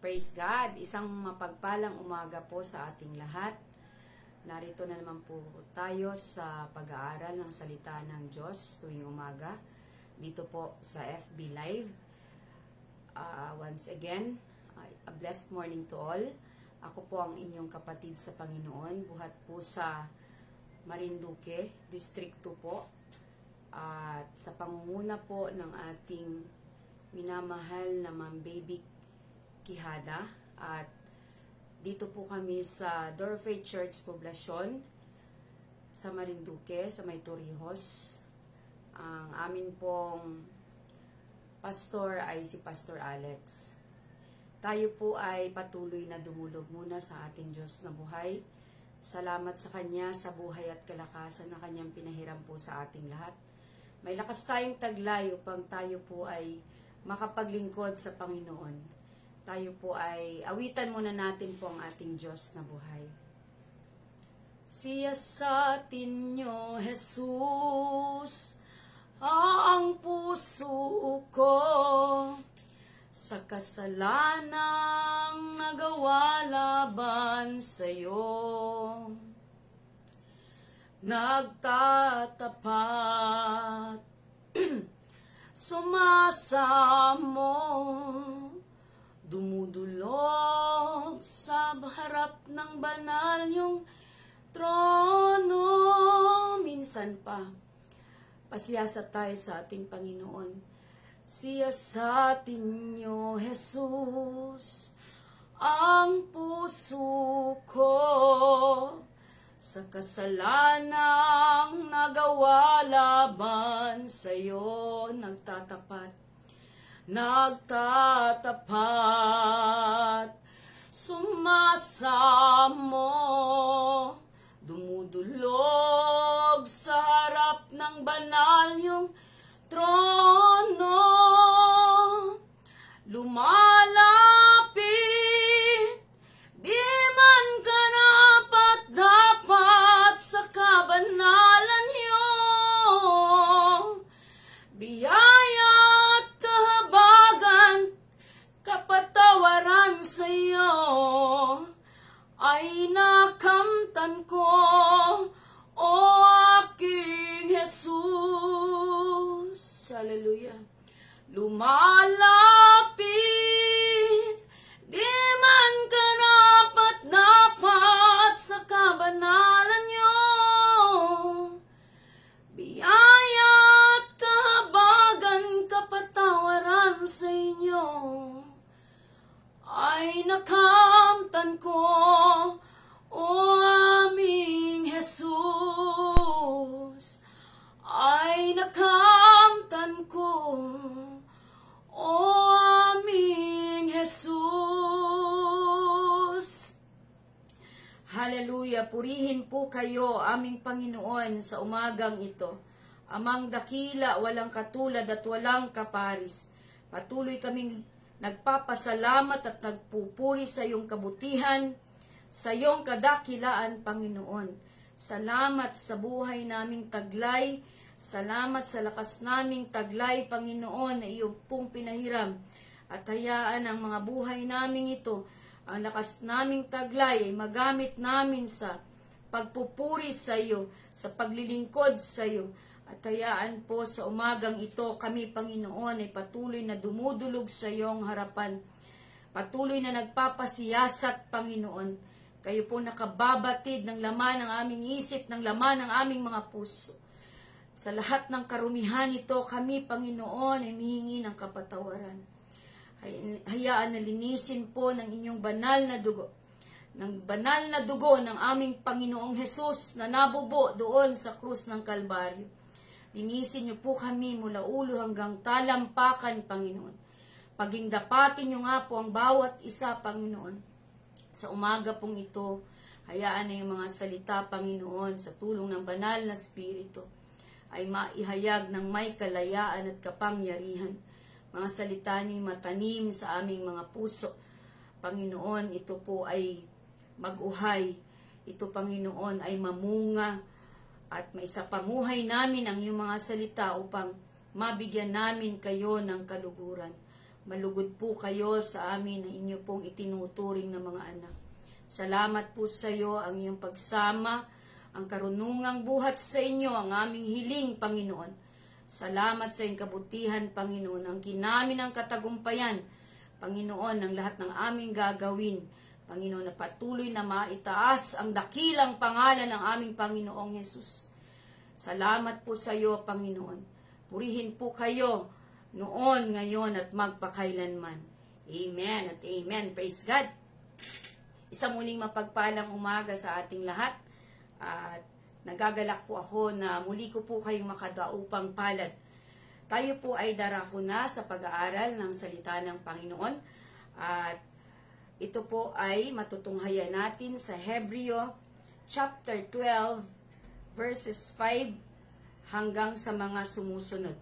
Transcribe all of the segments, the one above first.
Praise God! Isang mapagpalang umaga po sa ating lahat. Narito na naman po tayo sa pag-aaral ng salita ng Diyos tuwing umaga. Dito po sa FB Live. Once again, a blessed morning to all. Ako po ang inyong kapatid sa Panginoon. Buhat po sa Marinduque, District 2 po. At sa pangunguna po ng ating minamahal na Ma'am Baby Quijada, at dito po kami sa Door of Faith Church Poblacion sa Marinduque, sa May Torrijos. Ang amin pong pastor ay si Pastor Alex. Tayo po ay patuloy na dumulog muna sa ating Diyos na buhay. Salamat sa Kanya sa buhay at kalakasan na Kanyang pinahiram po sa ating lahat. May lakas tayong taglay upang tayo po ay makapaglingkod sa Panginoon. Tayo po ay awitan muna natin po ang ating Diyos na buhay. Siya sa atin-nyo, Jesus, ang puso ko, sa kasalanang nagawa laban sa'yo. Nagtatapat, sumasamo, dumudulog sa harap ng banal yung trono. Minsan pa, pasiyasat tayo sa ating Panginoon. Siya sa atin-nyo, Jesus, ang puso ko, sa kasalanang nagawa laban sa'yo. Nagtatapat, sumasamo, dumudulog sa harap ng banal yung trono. Lumalapit, di man karapat-dapat sa kabanalan niyo. Biyaya at kahabagan, kapatawaran sa iyo ay nakamtan ko, o aking Jesus. Hallelujah. Lumalapit, di man karapat-dapat sa kabanalan niyo. Biyaya at kahabagan, kapatawaran sa inyo ay nakamtan ko, o aming Jesus. Ay nakamtan ko, o aming Jesus. Hallelujah! Purihin po kayo, aming Panginoon, sa umagang ito. Amang dakila, walang katulad at walang kaparis. Patuloy kaming nagpapasalamat at nagpupuri sa iyong kabutihan, sa iyong kadakilaan, Panginoon. Salamat sa buhay naming taglay. Salamat sa lakas naming taglay, Panginoon, na iyong pong pinahiram. At hayaan ang mga buhay naming ito, ang lakas naming taglay, ay magamit namin sa pagpupuri sa iyo, sa paglilingkod sa iyo. At hayaan po sa umagang ito, kami, Panginoon, ay patuloy na dumudulog sa iyong harapan. Patuloy na nagpapasiyasat, Panginoon. Kayo po nakababatid ng laman ng aming isip, ng laman ng aming mga puso. Sa lahat ng karumihan ito, kami, Panginoon, ay mihingi ng kapatawaran. Hayaan na linisin po ng inyong banal na dugo, ng banal na dugo ng aming Panginoong Jesus na nabubo doon sa krus ng Kalbaryo. Linisin niyo po kami mula ulo hanggang talampakan, Panginoon. Pagingdapatin niyo nga po ang bawat isa, Panginoon. Sa umaga pong ito, hayaan na yung mga salita, Panginoon, sa tulong ng banal na Espiritu, ay maihayag ng may kalayaan at kapangyarihan. Mga salita niyo matanim sa aming mga puso. Panginoon, ito po ay mag-uhay. Ito, Panginoon, ay mamunga at maisapamuhay namin ang iyong mga salita upang mabigyan namin kayo ng kaluguran. Malugod po kayo sa amin na inyo pong itinuturing na mga anak. Salamat po sa iyo ang iyong pagsama, ang karunungang buhat sa inyo, ang aming hiling, Panginoon. Salamat sa iyong kabutihan, Panginoon, ang ginamin ng katagumpayan, Panginoon, ang lahat ng aming gagawin, Panginoon, na patuloy na maitaas ang dakilang pangalan ng aming Panginoong Hesus. Salamat po sa iyo, Panginoon. Purihin po kayo noon, ngayon, at magpakailanman. Amen at amen. Praise God. Isang muling mapagpalang umaga sa ating lahat. At nagagalak po ako na muli ko po kayong makadaupang palad. Tayo po ay darako na sa pag-aaral ng salita ng Panginoon. At ito po ay matutunghayan natin sa Hebreo chapter 12 verses 5 hanggang sa mga sumusunod.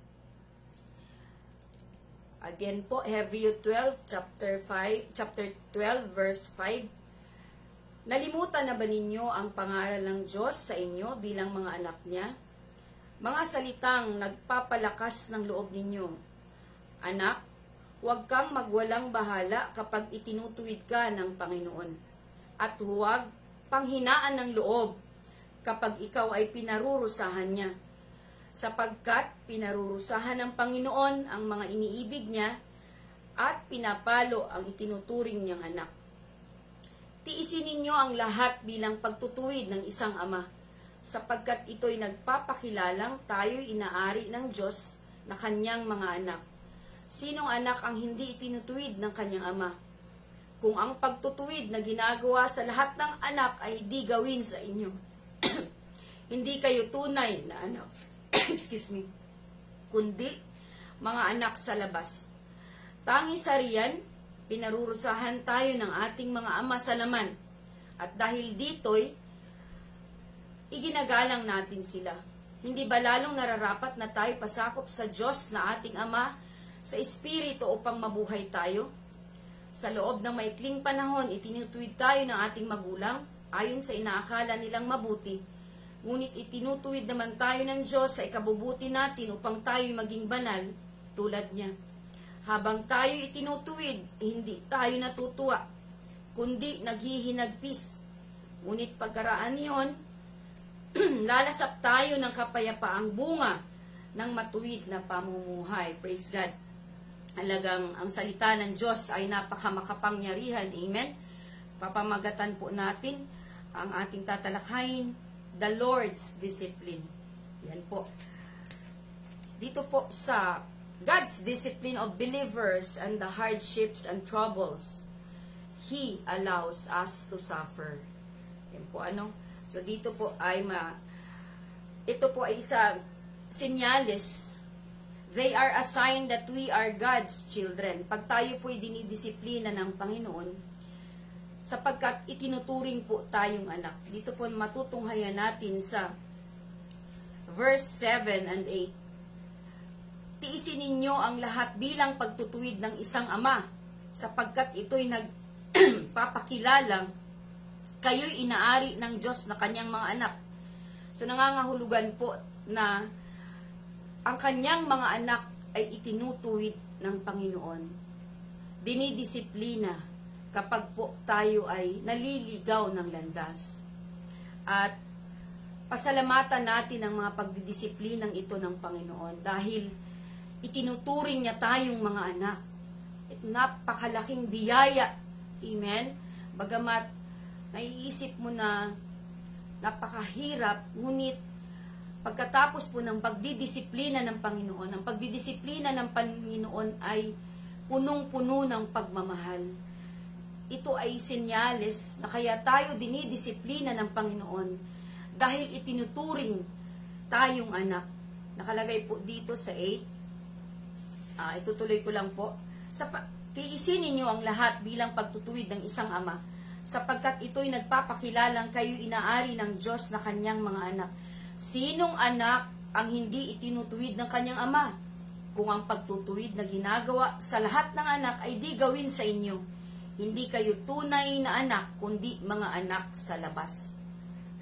Again po, Hebreo 12 chapter 12 verse 5. Nalimutan na ba ninyo ang pangaral ng Diyos sa inyo bilang mga anak niya? Mga salitang nagpapalakas ng loob ninyo. Anak, huwag kang magwalang bahala kapag itinutuwid ka ng Panginoon. At huwag panghinaan ng loob kapag ikaw ay pinarurusahan niya. Sapagkat pinarurusahan ng Panginoon ang mga iniibig niya at pinapalo ang itinuturing niyang anak. Tiisin ninyo ang lahat bilang pagtutuwid ng isang ama, sapagkat ito'y nagpapakilalang tayo'y inaari ng Diyos na kanyang mga anak. Sinong anak ang hindi itinutuwid ng kanyang ama? Kung ang pagtutuwid na ginagawa sa lahat ng anak ay di gawin sa inyo, hindi kayo tunay na anak, excuse me, kundi mga anak sa labas. Tanging sa riyan, pinarurusahan tayo ng ating mga ama sa laman. At dahil dito'y, iginagalang natin sila. Hindi ba lalong nararapat na tayo pasakop sa Diyos na ating Ama sa Espiritu upang mabuhay tayo? Sa loob ng maikling panahon, itinutuwid tayo ng ating magulang ayon sa inaakala nilang mabuti. Ngunit itinutuwid naman tayo ng Diyos sa ikabubuti natin upang tayo'y maging banal tulad niya. Habang tayo itinutuwid, hindi tayo natutuwa, kundi naghihinagpis. Ngunit pagkaraan niyon, lalasap tayo ng kapayapaang bunga ng matuwid na pamumuhay. Praise God. Halagang ang salita ng Diyos ay napakamakapangyarihan. Amen. Papamagatan po natin ang ating tatalakayin, the Lord's discipline. Yan po. Dito po sa God's discipline of believers and the hardships and troubles He allows us to suffer. Yan po ano. So dito po ay ito po ay isang senyales. They are a sign that we are God's children. Pag tayo po ay dinidisiplina ng Panginoon, sapagkat itinuturing po tayong anak. Dito po matutunghayan natin sa verse 7 and 8. Tiisin ninyo ang lahat bilang pagtutuwid ng isang ama, sapagkat ito'y nagpapakilalang kayo'y inaari ng Diyos na kanyang mga anak. So nangangahulugan po na ang kanyang mga anak ay itinutuwid ng Panginoon. Dinidisiplina kapag po tayo ay naliligaw ng landas. At pasalamatan natin ang mga pagdidisiplinang ito ng Panginoon dahil itinuturing niya tayong mga anak. At napakalaking biyaya. Amen? Bagamat naiisip mo na napakahirap, ngunit pagkatapos po ng pagdidisiplina ng Panginoon, ang pagdidisiplina ng Panginoon ay punong-puno ng pagmamahal. Ito ay senyales na kaya tayo dinidisiplina ng Panginoon dahil itinuturing tayong anak. Nakalagay po dito sa 8. Itutuloy ko lang po. Tiisin ninyo ang lahat bilang pagtutuwid ng isang ama, sapagkat ito'y nagpapakilalang kayo inaari ng Diyos na kanyang mga anak. Sinong anak ang hindi itinutuwid ng kanyang ama? Kung ang pagtutuwid na ginagawa sa lahat ng anak ay di gawin sa inyo, hindi kayo tunay na anak, kundi mga anak sa labas.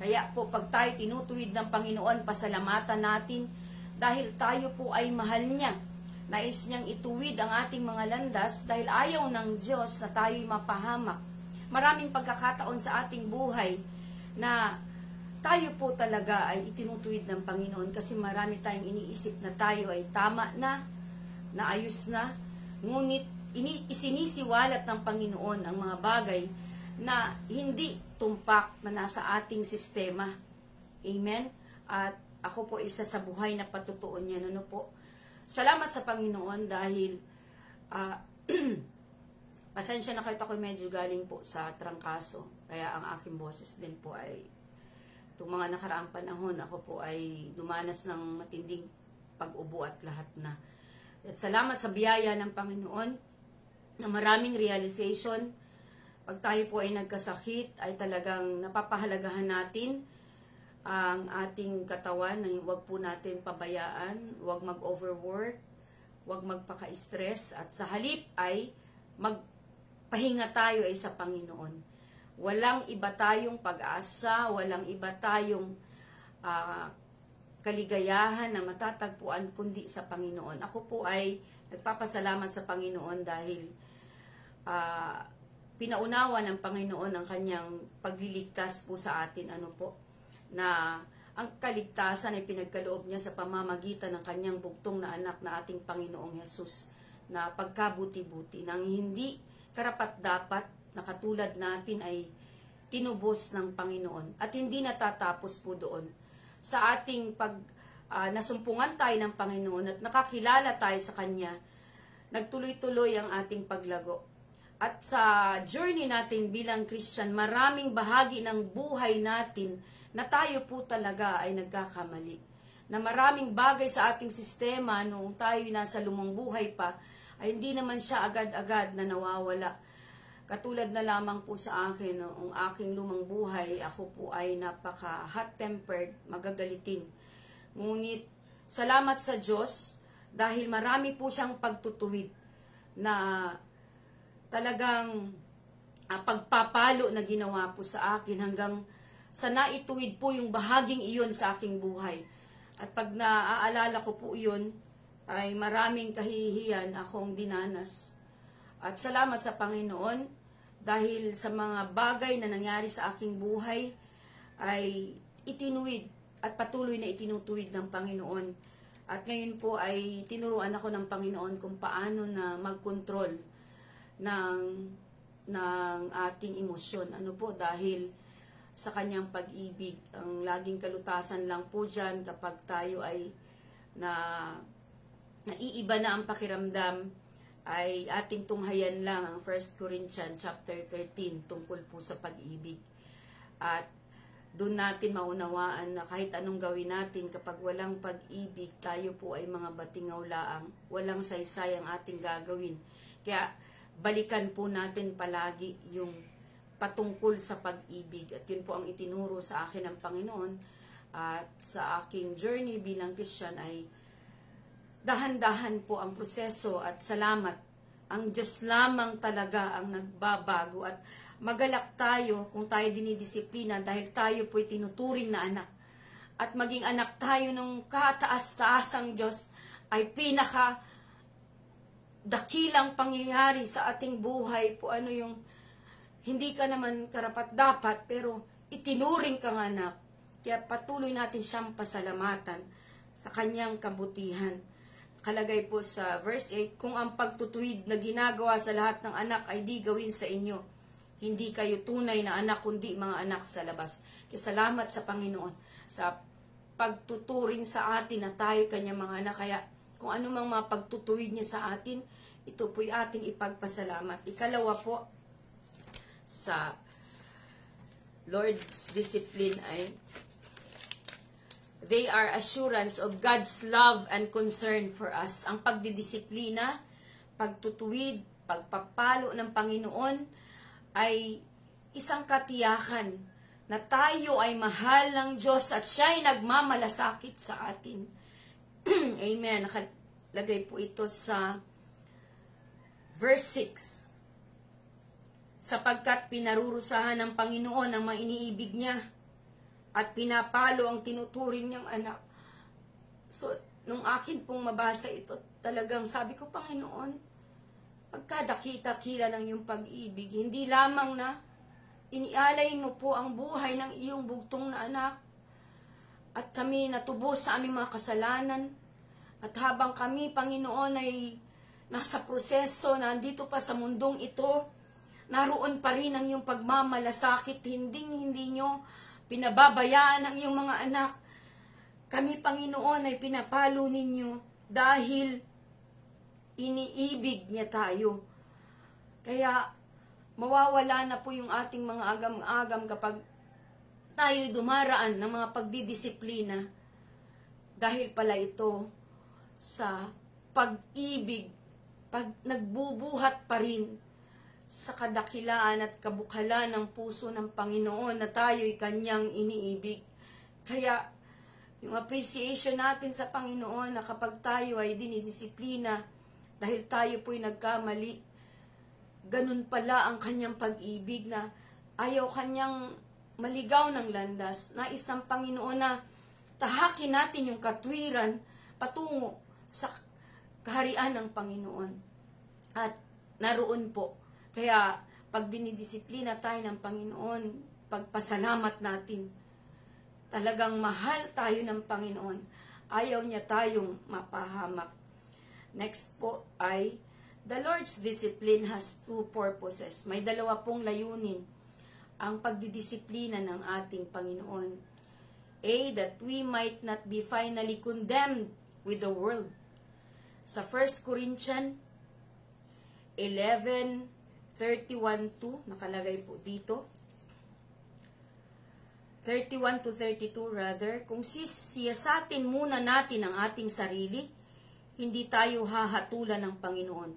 Kaya po pag tayo tinutuwid ng Panginoon, pasalamatan natin dahil tayo po ay mahal niya. Nais niyang ituwid ang ating mga landas dahil ayaw ng Diyos na tayo'y mapahamak. Maraming pagkakataon sa ating buhay na tayo po talaga ay itinutuwid ng Panginoon kasi marami tayong iniisip na tayo ay tama na, naayos na, ngunit isinisiwalat ng Panginoon ang mga bagay na hindi tumpak na nasa ating sistema. Amen? At ako po isa sa buhay na patutuon niyan. Ano po? Salamat sa Panginoon dahil pasensya na kahit ako medyo galing po sa trangkaso. Kaya ang aking boses din po ay itong mga nakaraang panahon, ako po ay dumanas ng matinding pag-ubo at lahat na. At salamat sa biyaya ng Panginoon na maraming realization. Pag tayo po ay nagkasakit, ay talagang napapahalagahan natin ang ating katawan na huwag po natin pabayaan, huwag mag-overwork, huwag magpaka-stress, at sa halip ay magpahinga tayo ay sa Panginoon. Walang iba tayong pag-asa, walang iba tayong kaligayahan na matatagpuan kundi sa Panginoon. Ako po ay nagpapasalamat sa Panginoon dahil pinaunawa ng Panginoon ang kanyang pagliligtas po sa atin. Ano po? Na ang kaligtasan ay pinagkaloob niya sa pamamagitan ng kanyang bugtong na anak na ating Panginoong Hesus na pagkabuti-buti nang hindi karapat-dapat na katulad natin ay tinubos ng Panginoon. At hindi natatapos po doon. Sa ating nasumpungan tayo ng Panginoon at nakakilala tayo sa Kanya, nagtuloy-tuloy ang ating paglago. At sa journey natin bilang Christian, maraming bahagi ng buhay natin na tayo po talaga ay nagkakamali. Na maraming bagay sa ating sistema noong tayo nasa lumang buhay pa, ay hindi naman siya agad-agad na nawawala. Katulad na lamang po sa akin, noong aking lumang buhay, ako po ay napaka-hot-tempered, magagalitin. Ngunit, salamat sa Diyos, dahil marami po siyang pagtutuwid na talagang pagpapalo na ginawa po sa akin hanggang sa naituwid po yung bahaging iyon sa aking buhay. At pag naaalala ko po iyon, ay maraming kahihiyan akong dinanas. At salamat sa Panginoon dahil sa mga bagay na nangyari sa aking buhay ay itinuwid at patuloy na itinutuwid ng Panginoon. At ngayon po ay tinuruan ako ng Panginoon kung paano na mag-control ng ating emosyon. Ano po? Dahil sa kanyang pag-ibig, ang laging kalutasan lang po dyan kapag tayo ay naiiba na ang pakiramdam, ay ating tunghayan lang ang 1 Corinthians chapter 13 tungkol po sa pag-ibig. At doon natin maunawaan na kahit anong gawin natin kapag walang pag-ibig, tayo po ay mga batingaw laang, walang saysay ang ating gagawin. Kaya balikan po natin palagi yung patungkol sa pag-ibig. At yun po ang itinuro sa akin ng Panginoon. At sa aking journey bilang Christian ay dahan-dahan po ang proseso at salamat. Ang Diyos lamang talaga ang nagbabago at magalak tayo kung tayo dinidisiplina dahil tayo po'y tinuturing na anak. At maging anak tayo ng kataas-taasang Diyos ay pinaka dakilang pangyayari sa ating buhay po. Ano yung hindi ka naman karapat-dapat pero itinuring kang anak. Kaya patuloy natin siyang pasalamatan sa kanyang kabutihan. Kalagay po sa verse 8, kung ang pagtutuwid na ginagawa sa lahat ng anak ay di gawin sa inyo, hindi kayo tunay na anak kundi mga anak sa labas. Kaya salamat sa Panginoon sa pagtuturing sa atin na tayo kanyang mga anak. Kaya kung ano mang mga pagtutuwid niya sa atin, ito po'y ating ipagpasalamat. Ikalawa po sa Lord's discipline ay they are assurance of God's love and concern for us. Ang pagdidisiplina, pagtutuwid, pagpapalo ng Panginoon ay isang katiyakan na tayo ay mahal ng Diyos at siya ay nagmamalasakit sa atin. Amen. Nakalagay po ito sa verse 6. Sapagkat pinarurusahan ng Panginoon ang mga iniibig niya at pinapalo ang tinuturing niyang anak. So, nung akin pong mabasa ito, talagang sabi ko, Panginoon, pagkadakita-kila ng iyong pag-ibig, hindi lamang na inialay mo po ang buhay ng iyong bugtong na anak at kami natubos sa aming mga kasalanan. At habang kami, Panginoon, ay nasa proseso, nandito pa sa mundong ito, naroon pa rin ang iyong pagmamalasakit, hindi nyo pinababayaan ang iyong mga anak. Kami, Panginoon, ay pinapalo ninyo dahil iniibig niya tayo. Kaya mawawala na po yung ating mga agam-agam kapag tayo'y dumaraan ng mga pagdidisiplina dahil pala ito sa pag-ibig, pag nagbubuhat pa rin sa kadakilaan at kabukhalan ng puso ng Panginoon na tayo'y kanyang iniibig. Kaya yung appreciation natin sa Panginoon na kapag tayo ay dinidisiplina dahil tayo po'y nagkamali, ganun pala ang kanyang pag-ibig na ayaw kanyang maligaw ng landas. Nais ng Panginoon na tahakin natin yung katwiran patungo sa kaharian ng Panginoon. At naroon po. Kaya pag dinidisiplina tayo ng Panginoon, pagpasalamat natin. Talagang mahal tayo ng Panginoon. Ayaw niya tayong mapahamak. Next po ay, the Lord's discipline has two purposes. May dalawa pong layunin ang pagdidisiplina ng ating Panginoon. A, that we might not be finally condemned with the world. Sa 1 Corinthians 11:31-2, nakalagay po dito. 31-32 rather, kung siyasatin muna natin ang ating sarili, hindi tayo hahatulan ng Panginoon.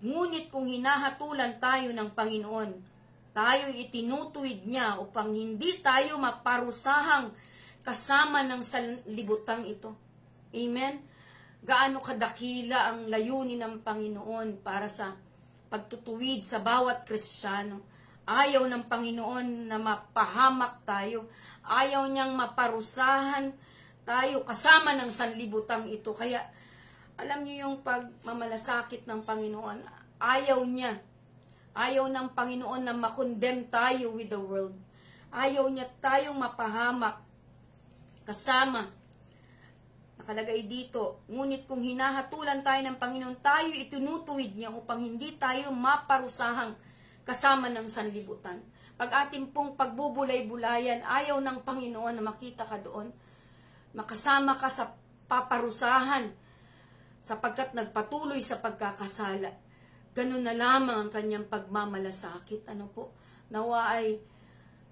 Ngunit kung hinahatulan tayo ng Panginoon, tayo itinutuwid niya upang hindi tayo maparusahang kasama ng sanlibutang ito. Amen? Gaano kadakila ang layunin ng Panginoon para sa pagtutuwid sa bawat Kristiyano. Ayaw ng Panginoon na mapahamak tayo. Ayaw niyang maparusahan tayo kasama ng sanlibutang ito. Kaya, alam niyo yung pagmamalasakit ng Panginoon, ayaw niya. Ayaw ng Panginoon na makondem tayo with the world. Ayaw niya tayong mapahamak kasama. Nakalagay dito, ngunit kung hinahatulan tayo ng Panginoon, tayo itinutuwid niya upang hindi tayo maparusahang kasama ng sanlibutan. Pag ating pong pagbubulay-bulayan, ayaw ng Panginoon na makita ka doon, makasama ka sa paparusahan, sapagkat nagpatuloy sa pagkakasala. Ganun na lamang ang kanyang pagmamalasakit. Ano po? Nawa ay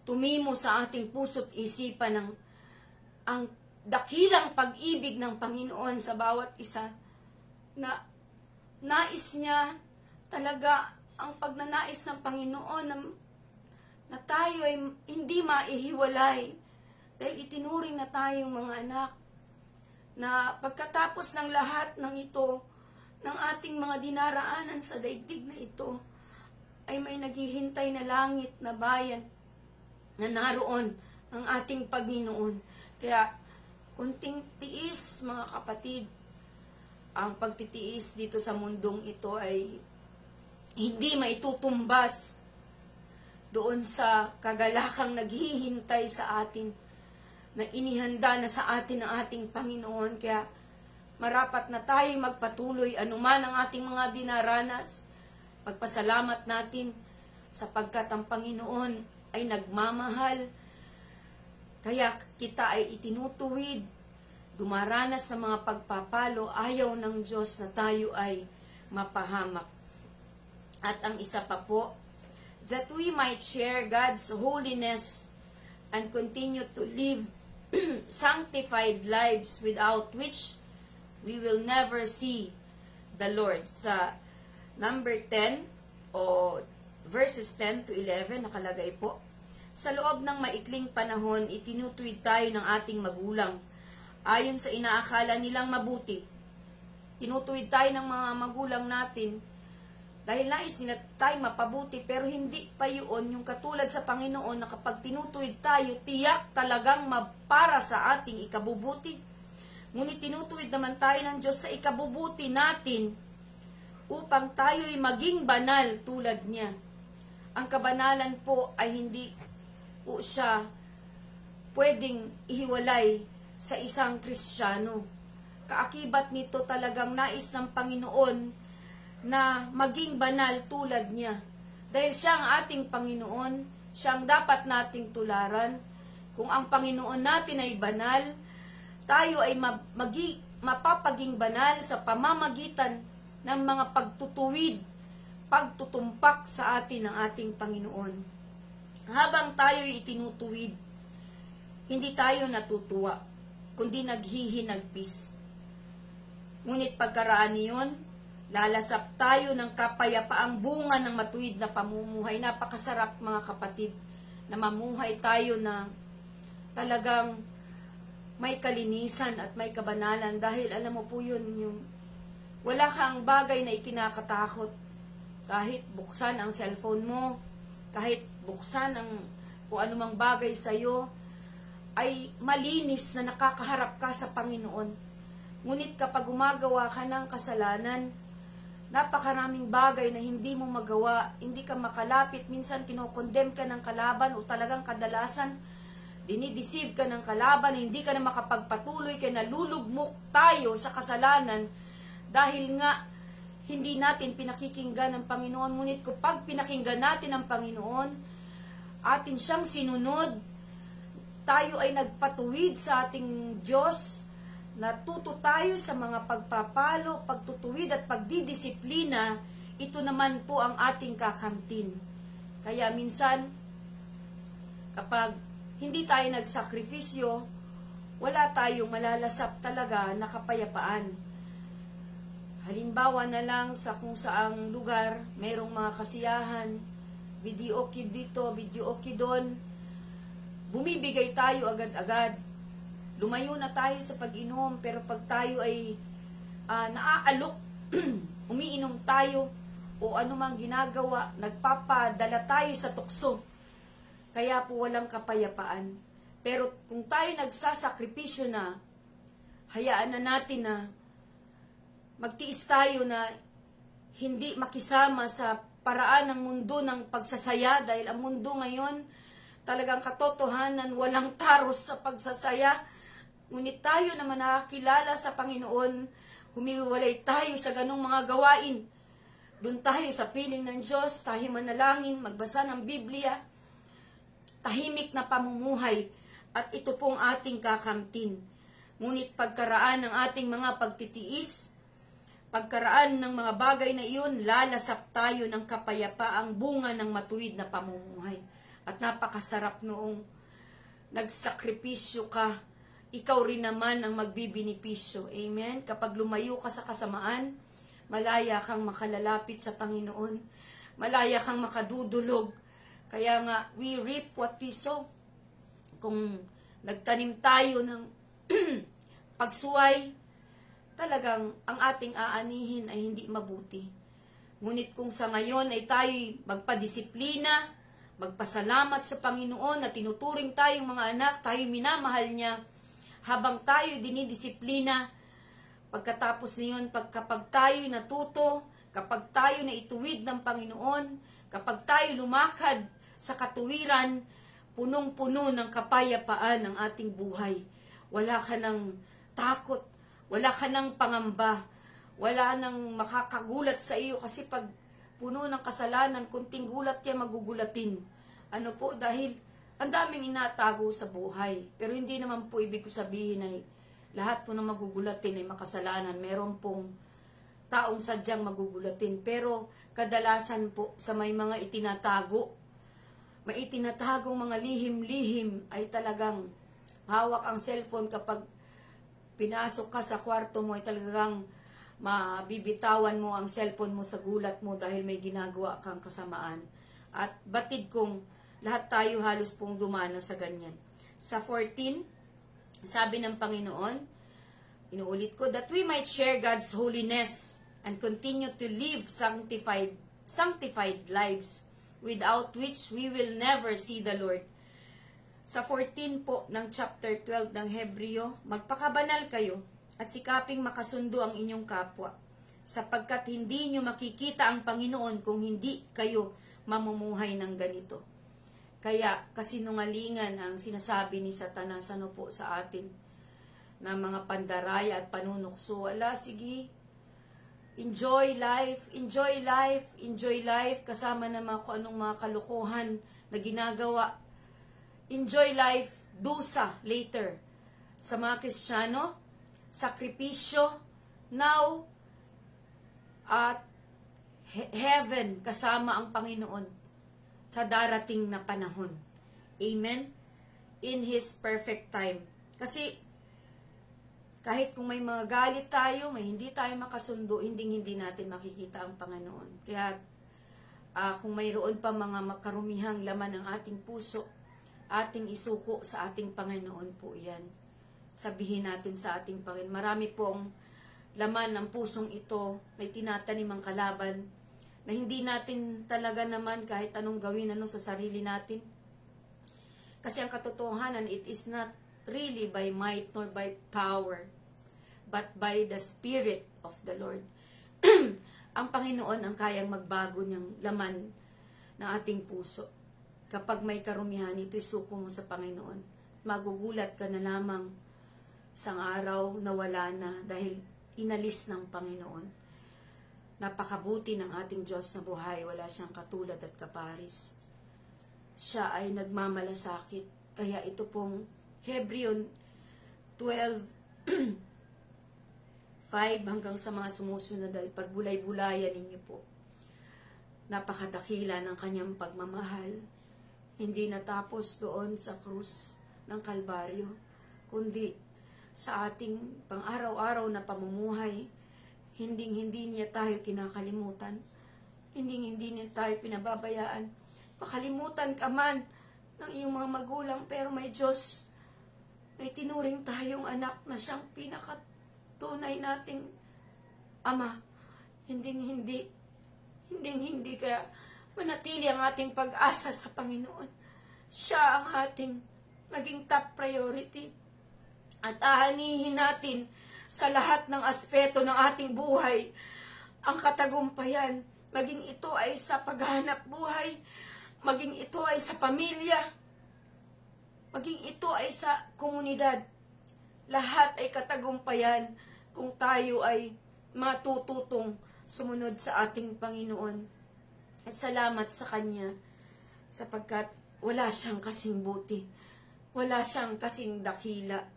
tumimo sa ating puso't isipan ang dakilang pag-ibig ng Panginoon sa bawat isa na nais niya talaga ang pagnanais ng Panginoon na tayo ay hindi maihiwalay dahil itinuring na tayong mga anak na pagkatapos ng lahat ng ito, ng ating mga dinaraanan sa daigdig na ito, ay may naghihintay na langit na bayan na naroon ang ating Panginoon. Kaya, kunting tiis, mga kapatid, ang pagtitiis dito sa mundong ito ay hindi maitutumbas doon sa kagalakang naghihintay sa atin, na inihanda na sa atin ng ating Panginoon. Kaya marapat na tayo magpatuloy anuman ang ating mga dinaranas. Pagpasalamat natin sapagkat ang Panginoon ay nagmamahal. Kaya kita ay itinutuwid, dumaranas ng mga pagpapalo, ayaw ng Diyos na tayo ay mapahamak. At ang isa pa po, that we might share God's holiness and continue to live sanctified lives without which we will never see the Lord. Sa number 10 o verses 10 to 11 nakalagay po, sa loob ng maikling panahon, itinutuwid tayo ng ating magulang ayon sa inaakala nilang mabuti. Tinutuwid tayo ng mga magulang natin dahil nais nila tayo mapabuti, pero hindi pa yun yung katulad sa Panginoon na kapag tinutuwid tayo, tiyak talagang para sa ating ikabubuti. Ngunit tinutuwid naman tayo ng Diyos sa ikabubuti natin upang tayo'y maging banal tulad niya. Ang kabanalan po ay hindi po siya pwedeng ihiwalay sa isang Kristiyano. Kaakibat nito talagang nais ng Panginoon na maging banal tulad niya. Dahil siya ang ating Panginoon, siya ang dapat nating tularan. Kung ang Panginoon natin ay banal, tayo ay mapapaging banal sa pamamagitan ng mga pagtutuwid, pagtutumpak sa atin ng ating Panginoon. Habang tayo'y itinutuwid, hindi tayo natutuwa, kundi naghihinagpis. Ngunit pagkaraan niyon, lalasap tayo ng kapayapaang bunga ng matuwid na pamumuhay. Napakasarap mga kapatid, na mamuhay tayo na talagang may kalinisan at may kabanalan. Dahil alam mo po yun, yung wala kang bagay na ikinakatakot. Kahit buksan ang cellphone mo, kahit buksan ang kung anumang bagay sa'yo, ay malinis na nakakaharap ka sa Panginoon. Ngunit kapag gumagawa ka ng kasalanan, napakaraming bagay na hindi mo magawa, hindi ka makalapit, minsan kinokondem ka ng kalaban o talagang kadalasan, dinideceive ka ng kalaban, hindi ka na makapagpatuloy, kaya nalulugmok tayo sa kasalanan dahil nga hindi natin pinakikinggan ng Panginoon. Ngunit kapag pinakinggan natin ang Panginoon, atin siyang sinunod, tayo ay nagpatuwid sa ating Diyos, natuto tayo sa mga pagpapalo, pagtutuwid at pagdidisiplina, ito naman po ang ating kakamtin. Kaya minsan, kapag hindi tayo nagsakripisyo, wala tayong malalasap talaga na kapayapaan. Halimbawa na lang sa kung saang lugar, mayroong mga kasiyahan, videoke dito, videoke doon, bumibigay tayo agad-agad. Lumayo na tayo sa pag-inom, pero pag tayo ay naaalok, umiinom tayo, o anumang ginagawa, nagpapadala tayo sa tukso. Kaya po walang kapayapaan. Pero kung tayo nagsasakripisyo na, hayaan na natin na magtiis tayo na hindi makisama sa paraan ng mundo ng pagsasaya, dahil ang mundo ngayon talagang katotohanan, walang taros sa pagsasaya. Ngunit tayo naman nakakilala sa Panginoon, humiwalay tayo sa ganung mga gawain. Doon tayo sa piling ng Diyos, tayo manalangin, magbasa ng Biblia, tahimik na pamumuhay, at ito pong ating kakamtin. Ngunit pagkaraan ng ating mga pagtitiis, pagkaraan ng mga bagay na iyon, lalasap tayo ng kapayapaang bunga ng matuwid na pamumuhay. At napakasarap noong nagsakripisyo ka, ikaw rin naman ang magbibinipisyo. Amen? Kapag lumayo ka sa kasamaan, malaya kang makalalapit sa Panginoon. Malaya kang makadudulog. Kaya nga, we reap what we sow. Kung nagtanim tayo ng pagsuway, talagang ang ating aanihin ay hindi mabuti. Ngunit kung sa ngayon ay tayo magpadisiplina, magpasalamat sa Panginoon na tinuturing tayong mga anak, tayo minamahal niya, habang tayo dinidisiplina, pagkatapos niyon, kapag tayo natuto, kapag tayo na ituwid ng Panginoon, kapag tayo lumakad sa katuwiran, punong-puno ng kapayapaan ang ating buhay. Wala ka ng takot, wala ka ng pangamba, wala nang makakagulat sa iyo, kasi pag puno ng kasalanan, kunting gulat kaya magugulatin. Ano po? Dahil ang daming inatago sa buhay. Pero hindi naman po ibig ko sabihin ay lahat po ng magugulatin ay makasalanan. Meron pong taong sadyang magugulatin. Pero kadalasan po sa may mga itinatagong mga lihim-lihim ay talagang hawak ang cellphone. Kapag pinasok ka sa kwarto mo ay talagang mabibitawan mo ang cellphone mo sa gulat mo dahil may ginagawa kang kasamaan. At batid kong lahat tayo halos pong dumana sa ganyan. Sa 14, sabi ng Panginoon, inuulit ko, that we might share God's holiness and continue to live sanctified lives, without which we will never see the Lord. Sa 14 po ng chapter 12 ng Hebreo, magpakabanal kayo at sikaping makasundo ang inyong kapwa, sapagkat hindi nyo makikita ang Panginoon kung hindi kayo mamumuhay ng ganito. Kaya kasinungalingan ang sinasabi ni Satanas po sa atin na mga pandaraya at panunukso. Wala, sige, enjoy life, enjoy life, enjoy life, kasama na mga kung anong mga kalokohan na ginagawa. Enjoy life, dusa later. Sa mga Kristiyano, sakripisyo now at heaven kasama ang Panginoon sa darating na panahon. Amen? In His perfect time. Kasi kahit kung may mga galit tayo, may hindi tayo makasundo, hindi natin makikita ang Panginoon. Kaya kung mayroon pa mga makarumihang laman ng ating puso, ating isuko sa ating Panginoon po yan. Sabihin natin sa ating Panginoon, marami pong laman ng pusong ito na itinatanim ang kalaban, na hindi natin talaga naman kahit anong gawin sa sarili natin. Kasi ang katotohanan, it is not really by might nor by power, but by the Spirit of the Lord. Ang Panginoon ang kayang magbago niyang laman ng ating puso. Kapag may karumihan, ito'y suko mo sa Panginoon. Magugulat ka na lamang sang araw na wala na dahil inalis ng Panginoon. Napakabuti ng ating Diyos na buhay. Wala siyang katulad at kaparis. Siya ay nagmamalasakit. Kaya ito pong Hebrew 12 5 hanggang sa mga sumusunod ay pagbulay-bulayan ninyo po. Napakadakila ng kanyang pagmamahal. Hindi natapos doon sa krus ng Kalbaryo, kundi sa ating pang-araw-araw na pamumuhay. Hindi niya tayo kinakalimutan. Hindi niya tayo pinababayaan. Makalimutan ka man ng iyong mga magulang, pero may Diyos. May tinuring tayong anak na siyang tunay nating Ama. Hindi. Kaya manatili ang ating pag-asa sa Panginoon. Siya ang ating maging top priority. At aanihin natin sa lahat ng aspeto ng ating buhay ang katagumpayan. Maging ito ay sa paghahanap buhay, maging ito ay sa pamilya, maging ito ay sa komunidad. Lahat ay katagumpayan kung tayo ay matututong sumunod sa ating Panginoon. At salamat sa Kanya sapagkat wala siyang kasing buti. Wala siyang kasing dakila.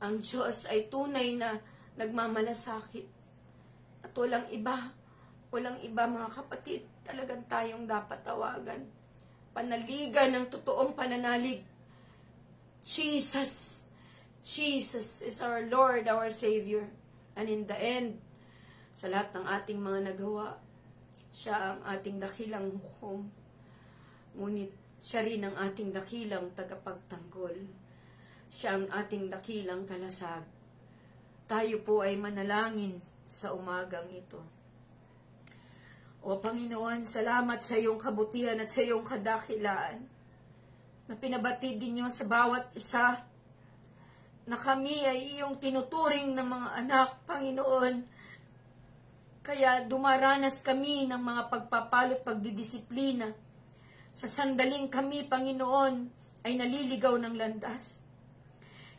Ang Diyos ay tunay na nagmamalasakit. At walang iba mga kapatid, talagang tayong dapat tawagan. Panaligan ng totoong pananalig. Jesus is our Lord, our Savior. And in the end, sa lahat ng ating mga nagawa, siya ang ating dakilang hukom. Ngunit siya rin ang ating dakilang tagapagtanggol. Siya ang ating dakilang kalasag. Tayo po ay manalangin sa umagang ito. O Panginoon, salamat sa iyong kabutihan at sa iyong kadakilaan na pinabatid ninyo sa bawat isa na kami ay iyong tinuturing ng mga anak, Panginoon. Kaya dumaranas kami ng mga pagpapalot, pagdidisiplina. Sa sandaling kami, Panginoon, ay naliligaw ng landas.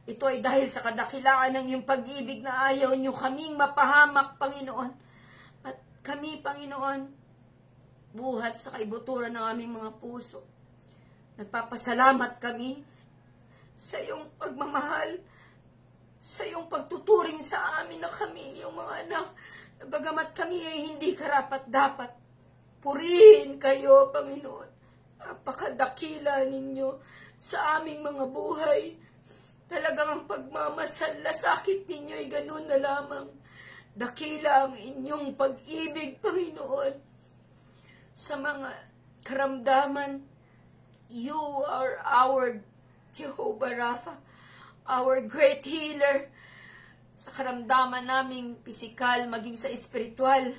Ito ay dahil sa kadakilaan ng iyong pag-ibig na ayaw niyo kaming mapahamak, Panginoon. At kami, Panginoon, buhat sa kaibuturan ng aming mga puso. Nagpapasalamat kami sa iyong pagmamahal, sa iyong pagtuturing sa amin na kami, iyong mga anak, na bagamat kami ay hindi karapat-dapat. Purihin kayo, Panginoon. Napakadakila ninyo sa aming mga buhay. Talagang ang pagmamalasakit ninyo ay ganun na lamang. Dakila ang inyong pag-ibig, Panginoon. Sa mga karamdaman, you are our Jehovah Rapha, our great healer. Sa karamdaman naming pisikal, maging sa espiritual,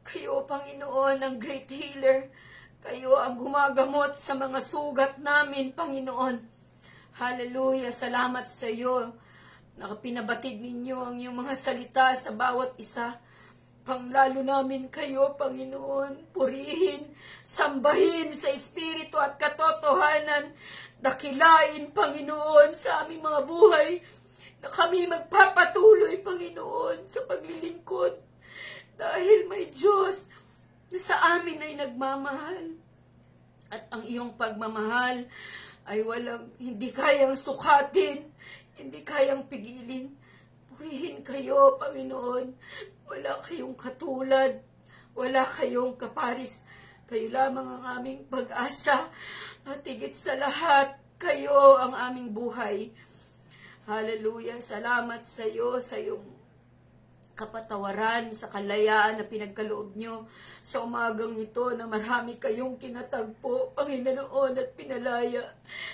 kayo, Panginoon, ang great healer. Kayo ang gumagamot sa mga sugat namin, Panginoon. Hallelujah, salamat sa iyo Nakapinabatid ninyo ang iyong mga salita sa bawat isa. Panglalo namin kayo, Panginoon, purihin, sambahin sa Espiritu at katotohanan, dakilain, Panginoon, sa aming mga buhay, na kami magpapatuloy, Panginoon, sa paglilingkod. Dahil may Diyos na sa amin ay nagmamahal. At ang iyong pagmamahal ay hindi kayang sukatin, hindi kayang pigilin. Purihin kayo, Panginoon. Wala kayong katulad. Wala kayong kaparis. Kayo lamang ang aming pag-asa. At higit sa lahat, kayo ang aming buhay. Hallelujah. Salamat sa iyo, sa iyong kapatawaran, sa kalayaan na pinagkaloob nyo sa umagang ito, na marami kayong kinatagpo, Panginoon, at pinalaya,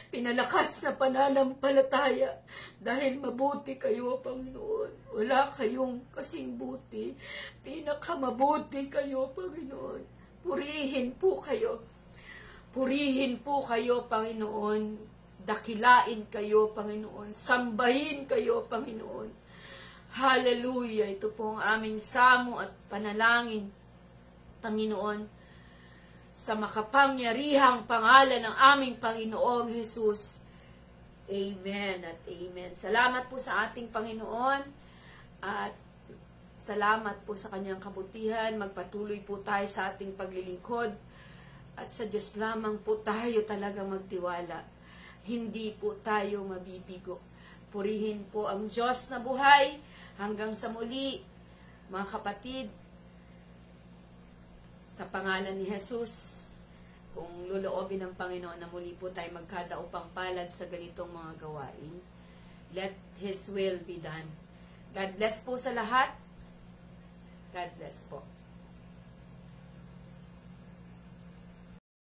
pinalakas na pananampalataya, dahil mabuti kayo, Panginoon. Wala kayong kasing buti, pinakamabuti kayo, Panginoon. Purihin po kayo, Panginoon. Dakilain kayo, Panginoon. Sambahin kayo, Panginoon. Hallelujah! Ito po ang aming samo at panalangin, Panginoon, sa makapangyarihang pangalan ng aming Panginoong Jesus. Amen at amen. Salamat po sa ating Panginoon at salamat po sa kanyang kabutihan. Magpatuloy po tayo sa ating paglilingkod at sa Diyos lamang po tayo talagang magtiwala. Hindi po tayo mabibigo. Purihin po ang Diyos na buhay. Hanggang sa muli, mga kapatid, sa pangalan ni Jesus, kung loloobin ng Panginoon na muli po tayo magkadaupang palad sa ganitong mga gawain, let His will be done. God bless po sa lahat. God bless po.